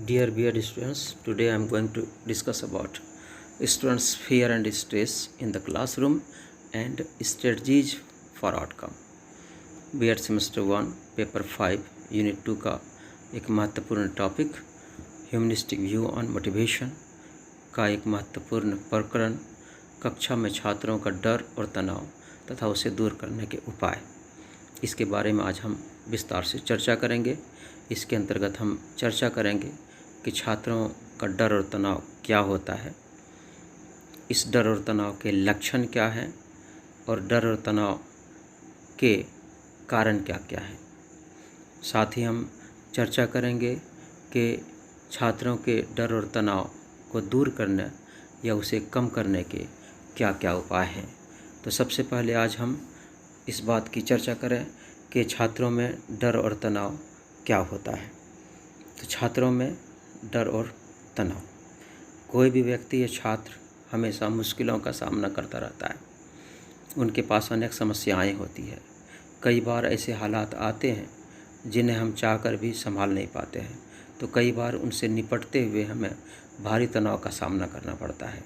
Dear students, today I am going to discuss about students' fear and stress in the classroom and strategies for outcome. B.Ed Semester 1, Paper 5, Unit 2 का एक महत्वपूर्ण topic humanistic view on motivation का एक महत्वपूर्ण प्रकरण कक्षा में छात्रों का डर और तनाव तथा उसे दूर करने के उपाय। इसके बारे में आज हम विस्तार से चर्चा करेंगे। इसके अंतर्गत हम चर्चा करेंगे कि छात्रों का डर और तनाव क्या होता है, इस डर और तनाव के लक्षण क्या हैं और डर और तनाव के कारण क्या क्या हैं। साथ ही हम चर्चा करेंगे कि छात्रों के डर और तनाव को दूर करने या उसे कम करने के क्या क्या उपाय हैं। तो सबसे पहले आज हम इस बात की चर्चा करें कि छात्रों में डर और तनाव क्या होता है। तो छात्रों में डर और तनाव, कोई भी व्यक्ति या छात्र हमेशा मुश्किलों का सामना करता रहता है। उनके पास अनेक समस्याएं होती है। कई बार ऐसे हालात आते हैं जिन्हें हम चाहकर भी संभाल नहीं पाते हैं, तो कई बार उनसे निपटते हुए हमें भारी तनाव का सामना करना पड़ता है।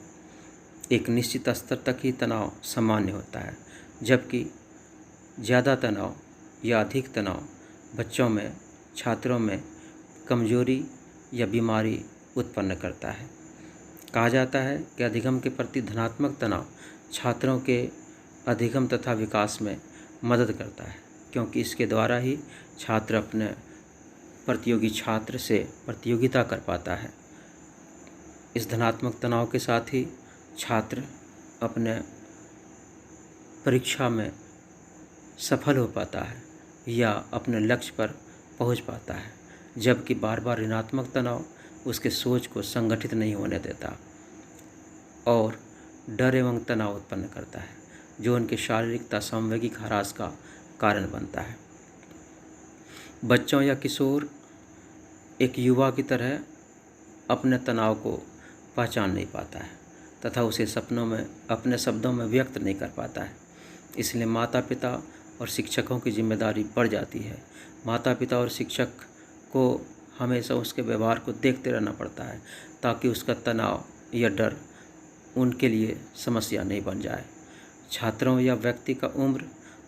एक निश्चित स्तर तक ही तनाव सामान्य होता है, जबकि ज़्यादा तनाव या अधिक तनाव बच्चों में, छात्रों में कमजोरी या बीमारी उत्पन्न करता है। कहा जाता है कि अधिगम के प्रति धनात्मक तनाव छात्रों के अधिगम तथा विकास में मदद करता है, क्योंकि इसके द्वारा ही छात्र अपने प्रतियोगी छात्र से प्रतियोगिता कर पाता है। इस धनात्मक तनाव के साथ ही छात्र अपने परीक्षा में सफल हो पाता है या अपने लक्ष्य पर पहुंच पाता है, जबकि बार बार ऋणात्मक तनाव उसके सोच को संगठित नहीं होने देता और डर एवं तनाव उत्पन्न करता है, जो उनके शारीरिक तथा सामूहिक ह्रास का कारण बनता है। बच्चों या किशोर एक युवा की तरह अपने तनाव को पहचान नहीं पाता है तथा उसे सपनों में अपने शब्दों में व्यक्त नहीं कर पाता है। इसलिए माता पिता और शिक्षकों की जिम्मेदारी बढ़ जाती है। माता पिता और शिक्षक को हमेशा उसके व्यवहार को देखते रहना पड़ता है, ताकि उसका तनाव या डर उनके लिए समस्या नहीं बन जाए। छात्रों या व्यक्ति का उम्र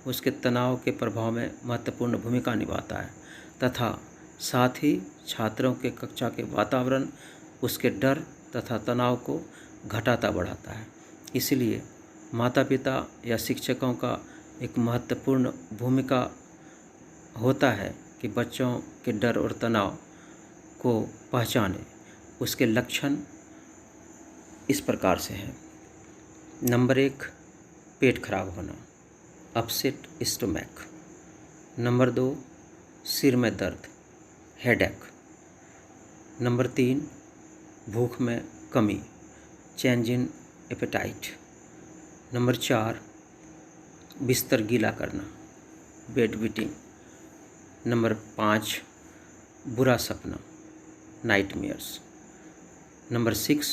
उसके तनाव के प्रभाव में महत्वपूर्ण भूमिका निभाता है तथा साथ ही छात्रों के कक्षा के वातावरण उसके डर तथा तनाव को घटाता बढ़ाता है। इसलिए माता पिता या शिक्षकों का एक महत्वपूर्ण भूमिका होता है कि बच्चों के डर और तनाव को पहचानें। उसके लक्षण इस प्रकार से हैं। नंबर 1, पेट खराब होना, अपसेट स्टोमैक। नंबर 2, सिर में दर्द, हेडेक। नंबर 3, भूख में कमी, चेंज इन एपेटाइट। नंबर 4, बिस्तर गीला करना, बेड वेटिंग। नंबर 5, बुरा सपना, नाइटमेयर्स। नंबर 6,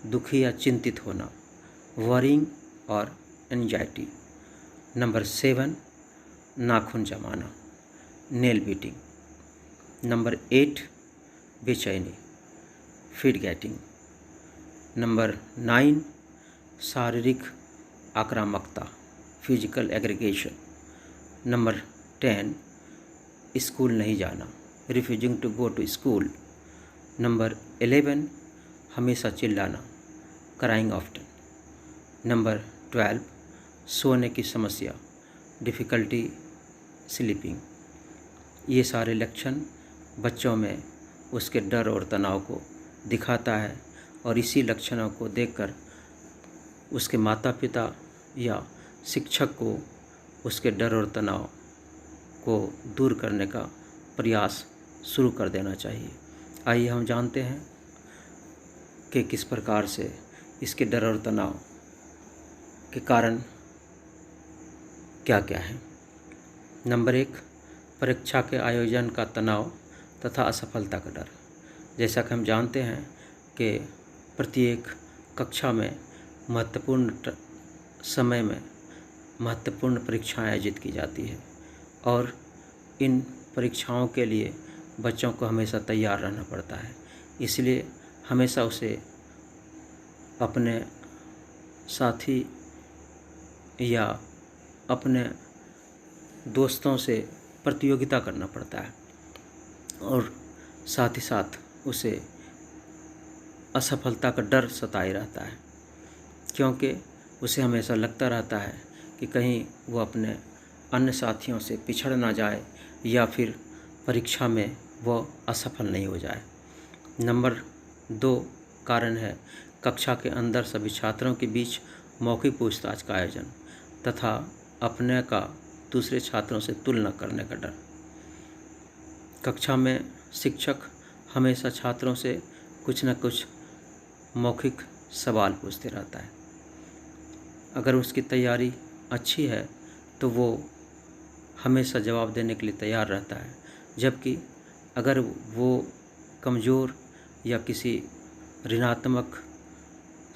दुखी या चिंतित होना, वरिंग और एंजाइटी। नंबर 7, नाखून जमाना, नेल बीटिंग। नंबर 8, बेचैनी, फीड गेटिंग। नंबर 9, शारीरिक आक्रामकता, फिजिकल एग्रीगेशन। नंबर 10, स्कूल नहीं जाना, refusing to go to school. Number 11, हमेशा चिल्लाना, क्राइंग ऑफ्टन। नंबर 12, सोने की समस्या, डिफ़िकल्टी स्लीपिंग। ये सारे लक्षण बच्चों में उसके डर और तनाव को दिखाता है और इसी लक्षणों को देखकर उसके माता पिता या शिक्षक को उसके डर और तनाव को दूर करने का प्रयास शुरू कर देना चाहिए। आइए हम जानते हैं कि किस प्रकार से इसके डर और तनाव के कारण क्या क्या है। नंबर 1, परीक्षा के आयोजन का तनाव तथा असफलता का डर। जैसा कि हम जानते हैं कि प्रत्येक कक्षा में महत्वपूर्ण समय में महत्वपूर्ण परीक्षाएं आयोजित की जाती है और इन परीक्षाओं के लिए बच्चों को हमेशा तैयार रहना पड़ता है। इसलिए हमेशा उसे अपने साथी या अपने दोस्तों से प्रतियोगिता करना पड़ता है और साथ ही साथ उसे असफलता का डर सताए रहता है, क्योंकि उसे हमेशा लगता रहता है कि कहीं वो अपने अन्य साथियों से पिछड़ ना जाए या फिर परीक्षा में वो असफल नहीं हो जाए। नंबर 2 कारण है कक्षा के अंदर सभी छात्रों के बीच मौखिक पूछताछ का आयोजन तथा अपने का दूसरे छात्रों से तुलना करने का डर। कक्षा में शिक्षक हमेशा छात्रों से कुछ न कुछ मौखिक सवाल पूछते रहता है। अगर उसकी तैयारी अच्छी है तो वो हमेशा जवाब देने के लिए तैयार रहता है, जबकि अगर वो कमज़ोर या किसी ऋणात्मक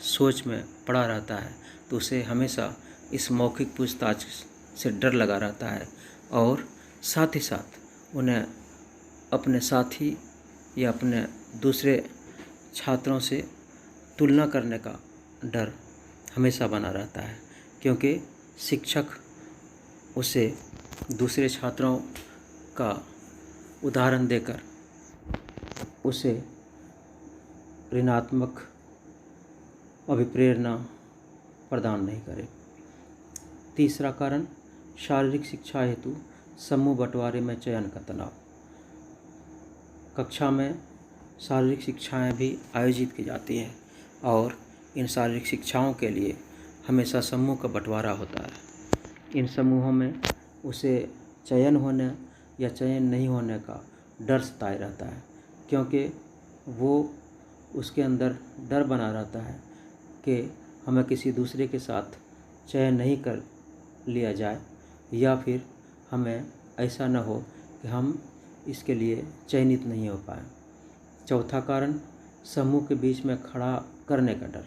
सोच में पड़ा रहता है तो उसे हमेशा इस मौखिक पूछताछ से डर लगा रहता है और साथ ही साथ उन्हें अपने साथी या अपने दूसरे छात्रों से तुलना करने का डर हमेशा बना रहता है, क्योंकि शिक्षक उसे दूसरे छात्रों का उदाहरण देकर उसे ऋणात्मक अभिप्रेरणा प्रदान नहीं करे। तीसरा कारण शारीरिक शिक्षा हेतु समूह बंटवारे में चयन का तनाव। कक्षा में शारीरिक शिक्षाएं भी आयोजित की जाती हैं और इन शारीरिक शिक्षाओं के लिए हमेशा समूह का बंटवारा होता है। इन समूहों में उसे चयन होने या चयन नहीं होने का डर सताए रहता है, क्योंकि वो उसके अंदर डर बना रहता है कि हमें किसी दूसरे के साथ चयन नहीं कर लिया जाए या फिर हमें ऐसा न हो कि हम इसके लिए चयनित नहीं हो पाए। चौथा कारण समूह के बीच में खड़ा करने का डर।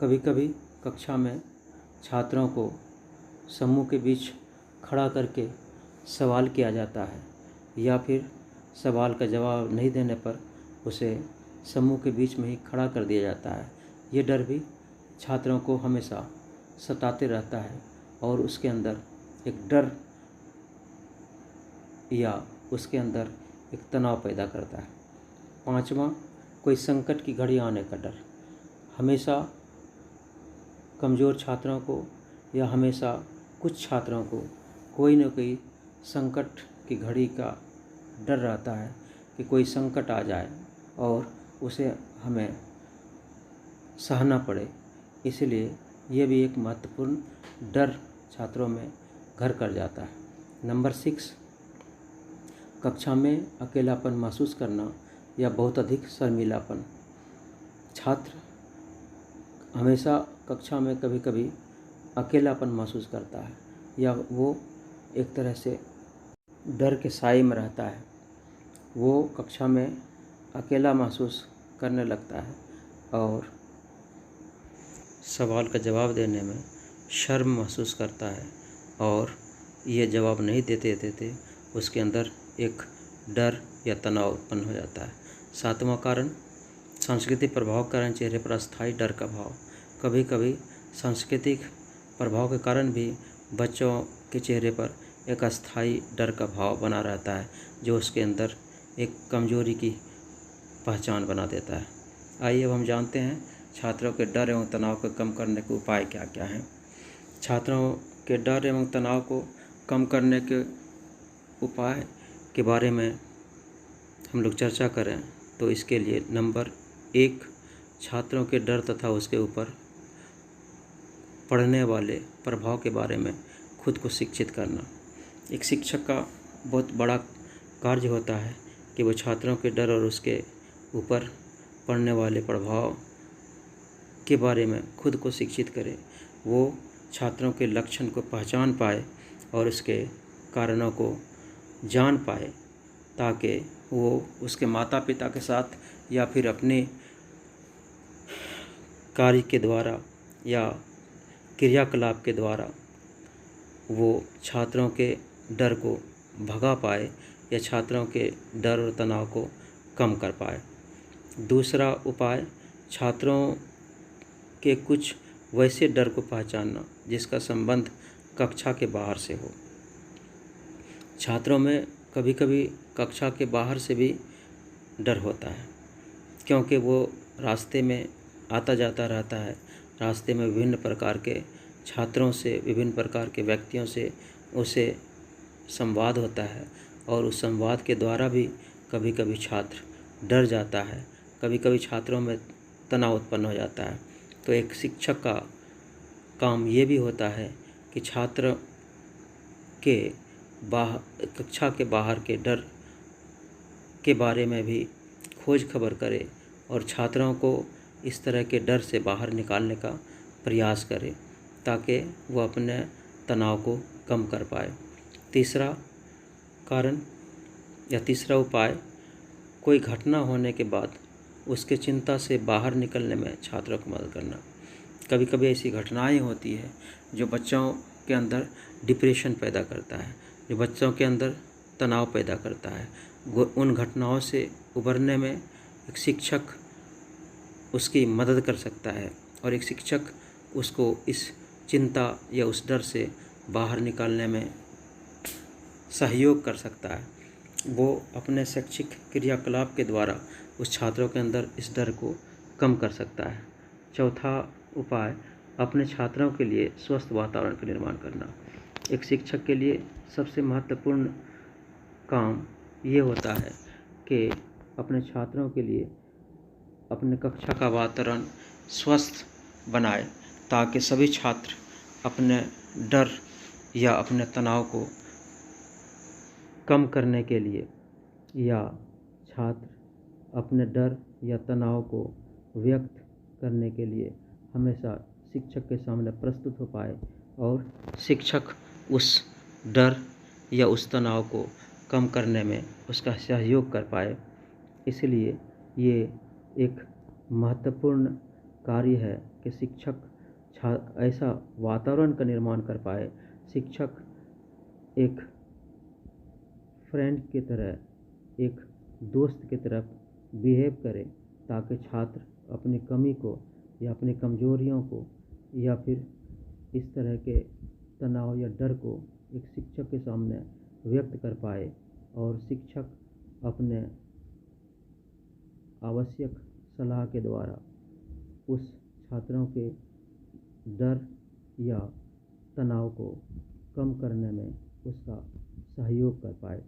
कभी कभी कक्षा में छात्रों को समूह के बीच खड़ा करके सवाल किया जाता है या फिर सवाल का जवाब नहीं देने पर उसे समूह के बीच में ही खड़ा कर दिया जाता है। ये डर भी छात्रों को हमेशा सताते रहता है और उसके अंदर एक डर या उसके अंदर एक तनाव पैदा करता है। पांचवा, कोई संकट की घड़ी आने का डर। हमेशा कमज़ोर छात्रों को या हमेशा कुछ छात्रों को कोई न कोई संकट की घड़ी का डर रहता है कि कोई संकट आ जाए और उसे हमें सहना पड़े। इसलिए ये भी एक महत्वपूर्ण डर छात्रों में घर कर जाता है। नंबर 6, कक्षा में अकेलापन महसूस करना या बहुत अधिक शर्मीलापन। छात्र हमेशा कक्षा में कभी कभी अकेलापन महसूस करता है या वो एक तरह से डर के साए में रहता है। वो कक्षा में अकेला महसूस करने लगता है और सवाल का जवाब देने में शर्म महसूस करता है और ये जवाब नहीं देते देते उसके अंदर एक डर या तनाव उत्पन्न हो जाता है। 7वां कारण सांस्कृतिक प्रभाव के कारण चेहरे पर अस्थायी डर का भाव। कभी कभी सांस्कृतिक प्रभाव के कारण भी बच्चों के चेहरे पर एक अस्थायी डर का भाव बना रहता है, जो उसके अंदर एक कमजोरी की पहचान बना देता है। आइए अब हम जानते हैं छात्रों के डर एवं तनाव को कम करने के उपाय क्या क्या हैं। छात्रों के डर एवं तनाव को कम करने के उपाय के बारे में हम लोग चर्चा करें तो इसके लिए नंबर 1, छात्रों के डर तथा उसके ऊपर पड़ने वाले प्रभाव के बारे में खुद को शिक्षित करना। एक शिक्षक का बहुत बड़ा कार्य होता है कि वो छात्रों के डर और उसके ऊपर पड़ने वाले प्रभाव के बारे में खुद को शिक्षित करे। वो छात्रों के लक्षण को पहचान पाए और उसके कारणों को जान पाए, ताकि वो उसके माता पिता के साथ या फिर अपने कार्य के द्वारा या क्रियाकलाप के द्वारा वो छात्रों के डर को भगा पाए या छात्रों के डर और तनाव को कम कर पाए। दूसरा उपाय, छात्रों के कुछ वैसे डर को पहचानना जिसका संबंध कक्षा के बाहर से हो। छात्रों में कभी कभी कक्षा के बाहर से भी डर होता है, क्योंकि वो रास्ते में आता जाता रहता है। रास्ते में विभिन्न प्रकार के छात्रों से, विभिन्न प्रकार के व्यक्तियों से उसे संवाद होता है, और उस संवाद के द्वारा भी कभी कभी छात्र डर जाता है, कभी कभी छात्रों में तनाव उत्पन्न हो जाता है। तो एक शिक्षक का काम ये भी होता है कि छात्र के कक्षा के बाहर के डर के बारे में भी खोज खबर करे और छात्रों को इस तरह के डर से बाहर निकालने का प्रयास करे, ताकि वो अपने तनाव को कम कर पाए। तीसरा कारण या तीसरा उपाय, कोई घटना होने के बाद उसके चिंता से बाहर निकलने में छात्रों को मदद करना। कभी कभी ऐसी घटनाएं होती है जो बच्चों के अंदर डिप्रेशन पैदा करता है, जो बच्चों के अंदर तनाव पैदा करता है। उन घटनाओं से उबरने में एक शिक्षक उसकी मदद कर सकता है, और एक शिक्षक उसको इस चिंता या उस डर से बाहर निकालने में सहयोग कर सकता है। वो अपने शैक्षिक क्रियाकलाप के द्वारा उस छात्रों के अंदर इस डर को कम कर सकता है। चौथा उपाय, अपने छात्रों के लिए स्वस्थ वातावरण का निर्माण करना। एक शिक्षक के लिए सबसे महत्वपूर्ण काम ये होता है कि अपने छात्रों के लिए अपने कक्षा का वातावरण स्वस्थ बनाए, ताकि सभी छात्र अपने डर या अपने तनाव को कम करने के लिए, या छात्र अपने डर या तनाव को व्यक्त करने के लिए हमेशा शिक्षक के सामने प्रस्तुत हो पाए, और शिक्षक उस डर या उस तनाव को कम करने में उसका सहयोग कर पाए। इसलिए ये एक महत्वपूर्ण कार्य है कि शिक्षक ऐसा वातावरण का निर्माण कर पाए, शिक्षक एक फ्रेंड की तरह, एक दोस्त की तरफ बिहेव करे, ताकि छात्र अपनी कमी को या अपनी कमजोरियों को या फिर इस तरह के तनाव या डर को एक शिक्षक के सामने व्यक्त कर पाए, और शिक्षक अपने आवश्यक सलाह के द्वारा उस छात्रों के डर या तनाव को कम करने में उसका सहयोग कर पाए।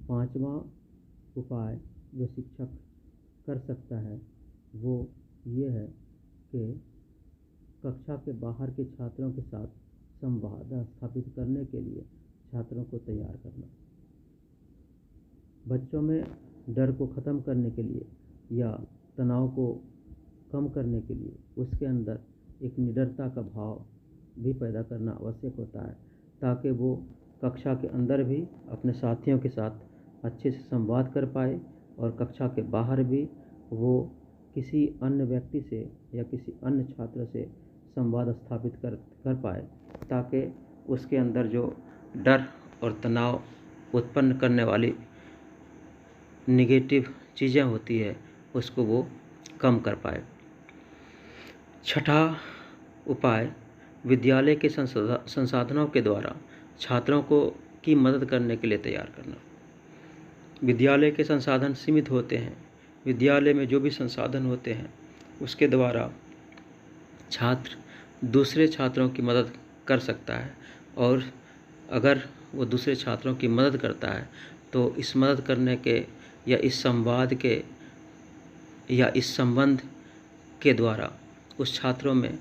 पांचवा उपाय जो शिक्षक कर सकता है वो ये है कि कक्षा के बाहर के छात्रों के साथ संवाद स्थापित करने के लिए छात्रों को तैयार करना। बच्चों में डर को ख़त्म करने के लिए या तनाव को कम करने के लिए उसके अंदर एक निडरता का भाव भी पैदा करना आवश्यक होता है, ताकि वो कक्षा के अंदर भी अपने साथियों के साथ अच्छे से संवाद कर पाए, और कक्षा के बाहर भी वो किसी अन्य व्यक्ति से या किसी अन्य छात्र से संवाद स्थापित कर पाए, ताकि उसके अंदर जो डर और तनाव उत्पन्न करने वाली नेगेटिव चीज़ें होती है उसको वो कम कर पाए। छठा उपाय, विद्यालय के संसाधनों के द्वारा छात्रों को की मदद करने के लिए तैयार करना। विद्यालय के संसाधन सीमित होते हैं। विद्यालय में जो भी संसाधन होते हैं उसके द्वारा छात्र दूसरे छात्रों की मदद कर सकता है, और अगर वो दूसरे छात्रों की मदद करता है तो इस मदद करने के या इस संवाद के या इस संबंध के द्वारा उस छात्रों में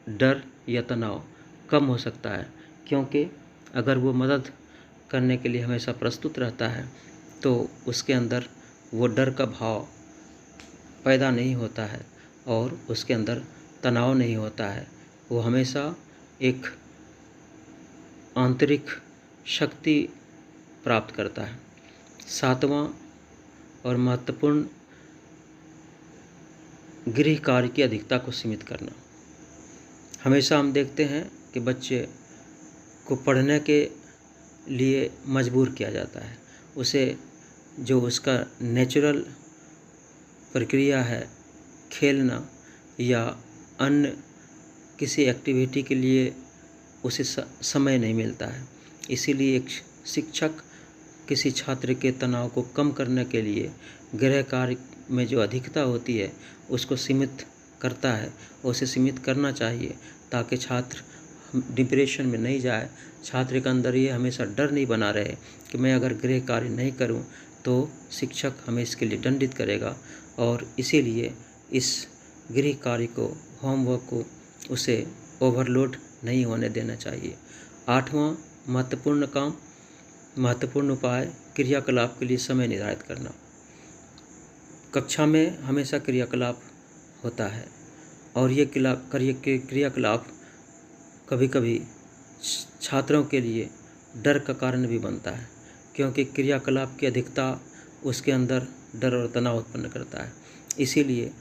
डर या तनाव कम हो सकता है, क्योंकि अगर वो मदद करने के लिए हमेशा प्रस्तुत रहता है तो उसके अंदर वो डर का भाव पैदा नहीं होता है और उसके अंदर तनाव नहीं होता है। वो हमेशा एक आंतरिक शक्ति प्राप्त करता है। सातवां और महत्वपूर्ण, गृह कार्य की अधिकता को सीमित करना। हमेशा हम देखते हैं कि बच्चे को पढ़ने के लिए मजबूर किया जाता है। उसे जो उसका नेचुरल प्रक्रिया है खेलना या अन्य किसी एक्टिविटी के लिए उसे समय नहीं मिलता है। इसीलिए एक शिक्षक किसी छात्र के तनाव को कम करने के लिए गृह कार्य में जो अधिकता होती है उसको सीमित करता है, उसे सीमित करना चाहिए ताकि छात्र डिप्रेशन में नहीं जाए। छात्र के अंदर ये हमेशा डर नहीं बना रहे कि मैं अगर गृह कार्य नहीं करूं तो शिक्षक हमें इसके लिए दंडित करेगा, और इसीलिए इस गृह कार्य को, होमवर्क को उसे ओवरलोड नहीं होने देना चाहिए। 8वां महत्वपूर्ण उपाय क्रियाकलाप के लिए समय निर्धारित करना। कक्षा में हमेशा क्रियाकलाप होता है और ये क्रियाकलाप कभी कभी छात्रों के लिए डर का कारण भी बनता है, क्योंकि क्रियाकलाप की अधिकता उसके अंदर डर और तनाव उत्पन्न करता है। इसीलिए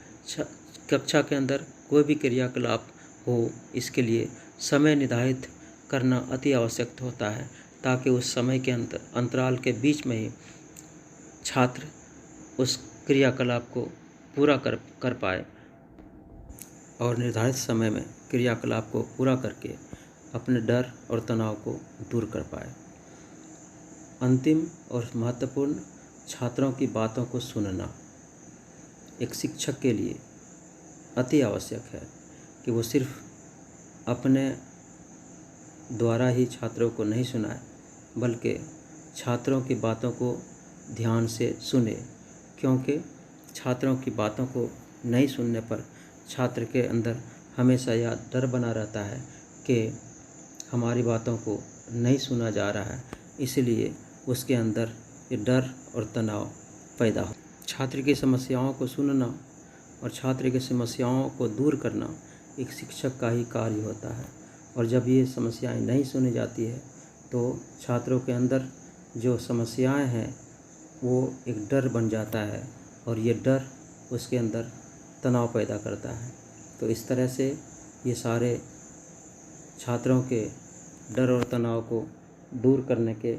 कक्षा के अंदर कोई भी क्रियाकलाप हो, इसके लिए समय निर्धारित करना अति आवश्यक होता है, ताकि उस समय के अंतराल के बीच में ही छात्र उस क्रियाकलाप को पूरा कर पाए और निर्धारित समय में क्रियाकलाप को पूरा करके अपने डर और तनाव को दूर कर पाए। अंतिम और महत्वपूर्ण, छात्रों की बातों को सुनना एक शिक्षक के लिए अति आवश्यक है कि वो सिर्फ अपने द्वारा ही छात्रों को नहीं सुनाए, बल्कि छात्रों की बातों को ध्यान से सुने, क्योंकि छात्रों की बातों को नहीं सुनने पर छात्र के अंदर हमेशा यह डर बना रहता है कि हमारी बातों को नहीं सुना जा रहा है, इसलिए उसके अंदर ये डर और तनाव पैदा हो। छात्र की समस्याओं को सुनना और छात्र की समस्याओं को दूर करना एक शिक्षक का ही कार्य होता है, और जब ये समस्याएं नहीं सुनी जाती है तो छात्रों के अंदर जो समस्याएं हैं वो एक डर बन जाता है, और ये डर उसके अंदर तनाव पैदा करता है। तो इस तरह से ये सारे छात्रों के डर और तनाव को दूर करने के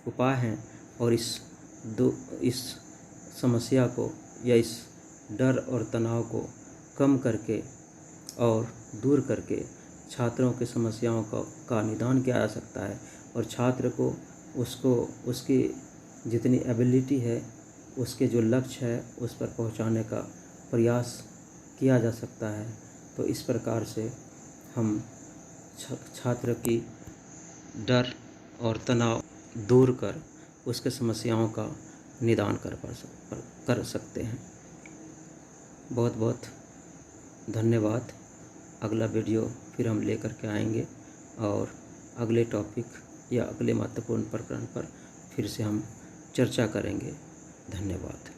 उपाय हैं, और इस समस्या को या इस डर और तनाव को कम करके और दूर करके छात्रों की समस्याओं का निदान किया जा सकता है, और छात्र को उसकी जितनी एबिलिटी है, उसके जो लक्ष्य है उस पर पहुंचाने का प्रयास किया जा सकता है। तो इस प्रकार से हम छात्र की डर और तनाव दूर कर उसके समस्याओं का निदान कर सकते हैं। बहुत बहुत धन्यवाद। अगला वीडियो फिर हम लेकर के आएंगे और अगले टॉपिक या अगले महत्वपूर्ण प्रकरण पर फिर से हम चर्चा करेंगे। धन्यवाद।